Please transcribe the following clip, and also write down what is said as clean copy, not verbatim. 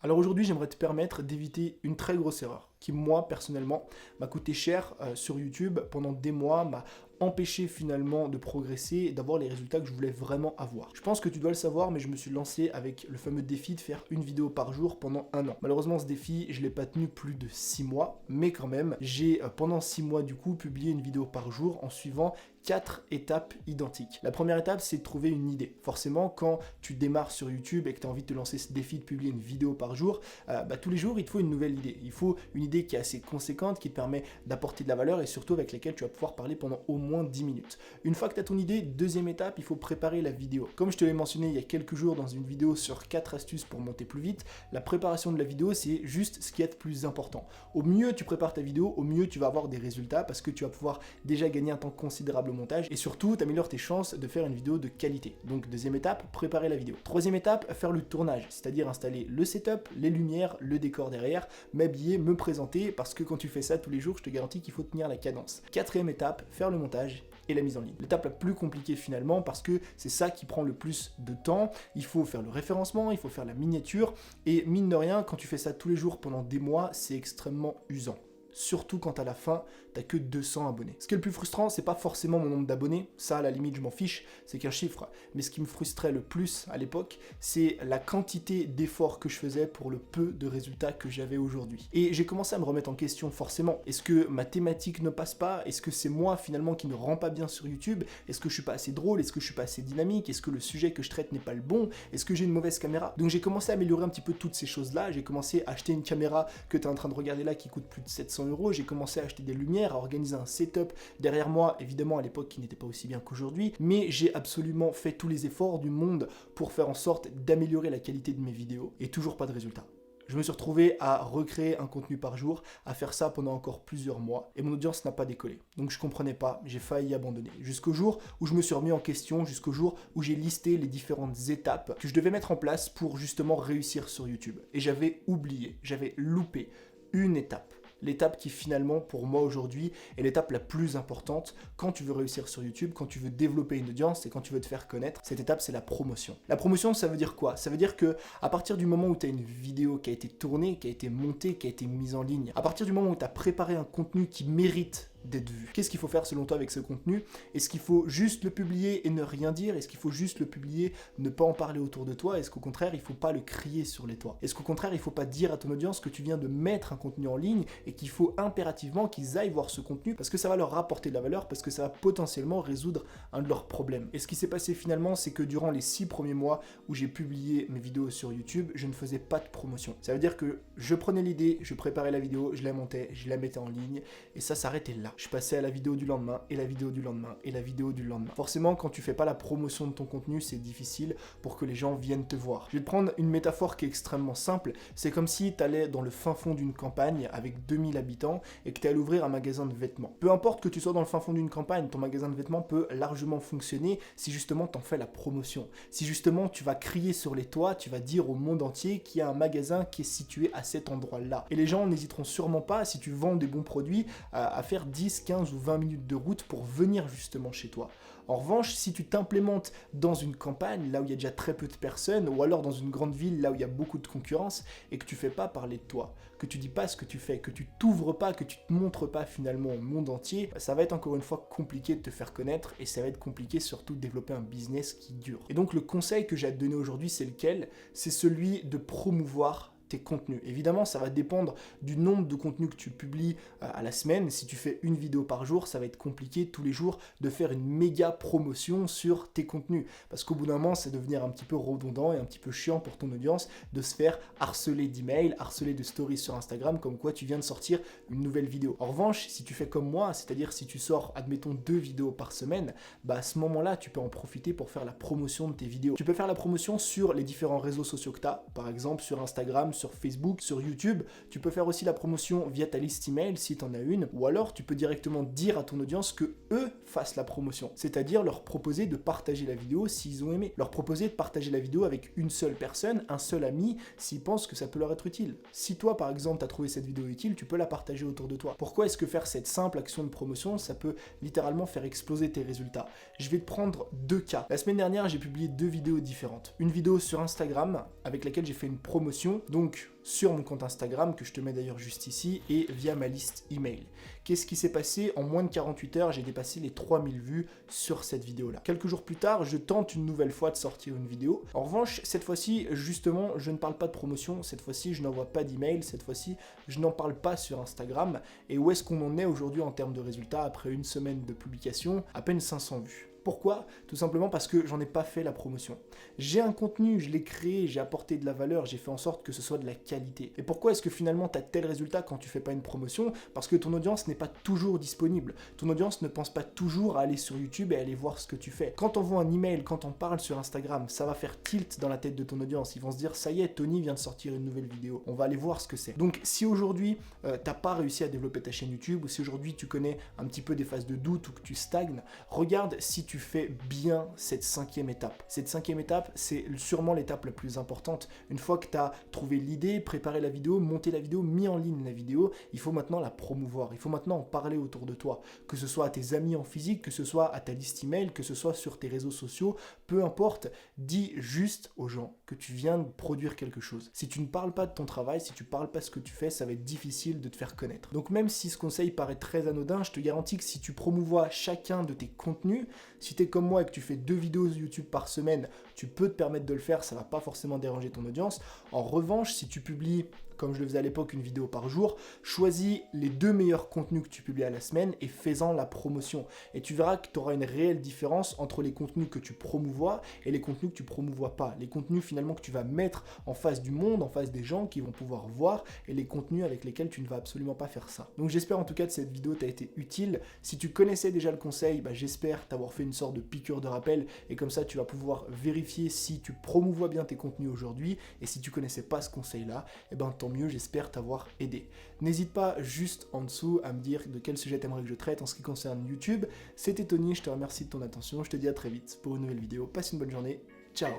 Alors aujourd'hui, j'aimerais te permettre d'éviter une très grosse erreur qui, moi, personnellement, m'a coûté cher sur YouTube pendant des mois, m'a empêché finalement de progresser et d'avoir les résultats que je voulais vraiment avoir. Je pense que tu dois le savoir, mais je me suis lancé avec le fameux défi de faire une vidéo par jour pendant un an. Malheureusement, ce défi, je ne l'ai pas tenu plus de 6 mois, mais quand même, j'ai pendant 6 mois du coup publié une vidéo par jour en suivant 4 étapes identiques. La première étape, c'est de trouver une idée. Forcément, quand tu démarres sur YouTube et que tu as envie de te lancer ce défi de publier une vidéo par jour, tous les jours, il te faut une nouvelle idée. Il faut une idée qui est assez conséquente, qui te permet d'apporter de la valeur et surtout avec laquelle tu vas pouvoir parler pendant au moins 10 minutes. Une fois que tu as ton idée, deuxième étape, il faut préparer la vidéo. Comme je te l'ai mentionné il y a quelques jours dans une vidéo sur 4 astuces pour monter plus vite, la préparation de la vidéo, c'est juste ce qui est le plus important. Au mieux tu prépares ta vidéo, au mieux tu vas avoir des résultats parce que tu vas pouvoir déjà gagner un temps considérable au montage et surtout tu améliores tes chances de faire une vidéo de qualité. Donc deuxième étape, préparer la vidéo. Troisième étape, faire le tournage, c'est-à-dire installer le setup, les lumières, le décor derrière, m'habiller, me présenter parce que quand tu fais ça tous les jours, je te garantis qu'il faut tenir la cadence. Quatrième étape, faire le montage et la mise en ligne. L'étape la plus compliquée finalement parce que c'est ça qui prend le plus de temps. Il faut faire le référencement, il faut faire la miniature et mine de rien, quand tu fais ça tous les jours pendant des mois, c'est extrêmement usant. Surtout quand à la fin, t'as que 200 abonnés. Ce qui est le plus frustrant, c'est pas forcément mon nombre d'abonnés, ça à la limite je m'en fiche, c'est qu'un chiffre. Mais ce qui me frustrait le plus à l'époque, c'est la quantité d'efforts que je faisais pour le peu de résultats que j'avais aujourd'hui. Et j'ai commencé à me remettre en question forcément. Est-ce que ma thématique ne passe pas? Est-ce que c'est moi finalement qui ne rend pas bien sur YouTube? Est-ce que je suis pas assez drôle? Est-ce que je suis pas assez dynamique? Est-ce que le sujet que je traite n'est pas le bon? Est-ce que j'ai une mauvaise caméra? Donc j'ai commencé à améliorer un petit peu toutes ces choses-là. J'ai commencé à acheter une caméra que tu es en train de regarder là qui coûte plus de 700 €. J'ai commencé à acheter des lumières, à organiser un setup derrière moi, évidemment à l'époque qui n'était pas aussi bien qu'aujourd'hui, mais j'ai absolument fait tous les efforts du monde pour faire en sorte d'améliorer la qualité de mes vidéos et toujours pas de résultat. Je me suis retrouvé à recréer un contenu par jour, à faire ça pendant encore plusieurs mois, et mon audience n'a pas décollé. Donc je comprenais pas, j'ai failli abandonner. Jusqu'au jour où je me suis remis en question, jusqu'au jour où j'ai listé les différentes étapes que je devais mettre en place pour justement réussir sur YouTube. Et j'avais oublié, j'avais loupé une étape. L'étape qui finalement pour moi aujourd'hui est l'étape la plus importante quand tu veux réussir sur YouTube, quand tu veux développer une audience et quand tu veux te faire connaître. Cette étape, c'est la promotion. La promotion, ça veut dire quoi? Ça veut dire que à partir du moment où tu as une vidéo qui a été tournée, qui a été montée, qui a été mise en ligne, à partir du moment où tu as préparé un contenu qui mérite d'être vu. Qu'est-ce qu'il faut faire selon toi avec ce contenu? Est-ce qu'il faut juste le publier et ne rien dire? Est-ce qu'il faut juste le publier, ne pas en parler autour de toi? Est-ce qu'au contraire, il ne faut pas le crier sur les toits? Est-ce qu'au contraire, il ne faut pas dire à ton audience que tu viens de mettre un contenu en ligne et qu'il faut impérativement qu'ils aillent voir ce contenu parce que ça va leur rapporter de la valeur, parce que ça va potentiellement résoudre un de leurs problèmes? Et ce qui s'est passé finalement, c'est que durant les 6 premiers mois où j'ai publié mes vidéos sur YouTube, je ne faisais pas de promotion. Ça veut dire que je prenais l'idée, je préparais la vidéo, je la montais, je la mettais en ligne et ça s'arrêtait là. Je passais à la vidéo du lendemain, et la vidéo du lendemain, et la vidéo du lendemain. Forcément, quand tu fais pas la promotion de ton contenu, c'est difficile pour que les gens viennent te voir. Je vais te prendre une métaphore qui est extrêmement simple. C'est comme si tu allais dans le fin fond d'une campagne avec 2000 habitants et que tu allais ouvrir un magasin de vêtements. Peu importe que tu sois dans le fin fond d'une campagne, ton magasin de vêtements peut largement fonctionner si justement tu en fais la promotion. Si justement tu vas crier sur les toits, tu vas dire au monde entier qu'il y a un magasin qui est situé à cet endroit-là. Et les gens n'hésiteront sûrement pas, si tu vends des bons produits, à faire 10, 15 ou 20 minutes de route pour venir justement chez toi. En revanche, si tu t'implémentes dans une campagne, là où il y a déjà très peu de personnes, ou alors dans une grande ville, là où il y a beaucoup de concurrence, et que tu fais pas parler de toi, que tu dis pas ce que tu fais, que tu t'ouvres pas, que tu te montres pas finalement au monde entier, ça va être encore une fois compliqué de te faire connaître, et ça va être compliqué surtout de développer un business qui dure. Et donc le conseil que j'ai à te donner aujourd'hui, c'est lequel? C'est celui de promouvoir tes contenus. Évidemment, ça va dépendre du nombre de contenus que tu publies à la semaine. Si tu fais une vidéo par jour, ça va être compliqué tous les jours de faire une méga promotion sur tes contenus. Parce qu'au bout d'un moment, c'est devenir un petit peu redondant et un petit peu chiant pour ton audience de se faire harceler d'emails, harceler de stories sur Instagram, comme quoi tu viens de sortir une nouvelle vidéo. En revanche, si tu fais comme moi, c'est-à-dire si tu sors, admettons, 2 vidéos par semaine, à ce moment-là, tu peux en profiter pour faire la promotion de tes vidéos. Tu peux faire la promotion sur les différents réseaux sociaux que tu as, par exemple sur Instagram, sur Facebook, sur YouTube. Tu peux faire aussi la promotion via ta liste email si tu en as une, ou alors tu peux directement dire à ton audience que eux fassent la promotion, c'est-à-dire leur proposer de partager la vidéo s'ils ont aimé, leur proposer de partager la vidéo avec une seule personne, un seul ami, s'ils pensent que ça peut leur être utile. Si toi par exemple tu as trouvé cette vidéo utile, tu peux la partager autour de toi. Pourquoi est-ce que faire cette simple action de promotion, ça peut littéralement faire exploser tes résultats? Je vais te prendre 2 cas. La semaine dernière, j'ai publié 2 vidéos différentes. Une vidéo sur Instagram avec laquelle j'ai fait une promotion, donc donc sur mon compte Instagram, que je te mets d'ailleurs juste ici, et via ma liste email. Qu'est-ce qui s'est passé? En moins de 48 heures, j'ai dépassé les 3000 vues sur cette vidéo-là. Quelques jours plus tard, je tente une nouvelle fois de sortir une vidéo. En revanche, cette fois-ci, justement, je ne parle pas de promotion, cette fois-ci, je n'envoie pas d'email, cette fois-ci, je n'en parle pas sur Instagram. Et où est-ce qu'on en est aujourd'hui en termes de résultats après une semaine de publication? À peine 500 vues. Pourquoi? Tout simplement parce que j'en ai pas fait la promotion. J'ai un contenu, je l'ai créé, j'ai apporté de la valeur, j'ai fait en sorte que ce soit de la qualité. Et pourquoi est-ce que finalement tu as tel résultat quand tu fais pas une promotion? Parce que ton audience n'est pas toujours disponible. Ton audience ne pense pas toujours à aller sur YouTube et à aller voir ce que tu fais. Quand on voit un email, quand on parle sur Instagram, ça va faire tilt dans la tête de ton audience. Ils vont se dire, ça y est, Tony vient de sortir une nouvelle vidéo. On va aller voir ce que c'est. Donc si aujourd'hui, t'as pas réussi à développer ta chaîne YouTube, ou si aujourd'hui tu connais un petit peu des phases de doute ou que tu stagnes, regarde si tu fais bien cette 5e étape. Cette 5e étape, c'est sûrement l'étape la plus importante. Une fois que tu as trouvé l'idée, préparé la vidéo, monté la vidéo, mis en ligne la vidéo, il faut maintenant la promouvoir. Il faut maintenant en parler autour de toi. Que ce soit à tes amis en physique, que ce soit à ta liste email, que ce soit sur tes réseaux sociaux, peu importe, dis juste aux gens que tu viens de produire quelque chose. Si tu ne parles pas de ton travail, si tu ne parles pas de ce que tu fais, ça va être difficile de te faire connaître. Donc même si ce conseil paraît très anodin, je te garantis que si tu promouvois chacun de tes contenus, si tu es comme moi et que tu fais 2 vidéos YouTube par semaine, tu peux te permettre de le faire, ça va pas forcément déranger ton audience. En revanche, si tu publies, comme je le faisais à l'époque, une vidéo par jour, choisis les 2 meilleurs contenus que tu publies à la semaine et fais-en la promotion. Et tu verras que tu auras une réelle différence entre les contenus que tu promouvois et les contenus que tu promouvois pas. Les contenus finalement que tu vas mettre en face du monde, en face des gens qui vont pouvoir voir, et les contenus avec lesquels tu ne vas absolument pas faire ça. Donc j'espère en tout cas que cette vidéo t'a été utile. Si tu connaissais déjà le conseil, j'espère t'avoir fait une sorte de piqûre de rappel, et comme ça tu vas pouvoir vérifier si tu promouvois bien tes contenus aujourd'hui, et si tu connaissais pas ce conseil-là, tant mieux, j'espère t'avoir aidé. N'hésite pas juste en dessous à me dire de quel sujet t'aimerais que je traite en ce qui concerne YouTube. C'était Tony, je te remercie de ton attention, je te dis à très vite pour une nouvelle vidéo. Passe une bonne journée, ciao.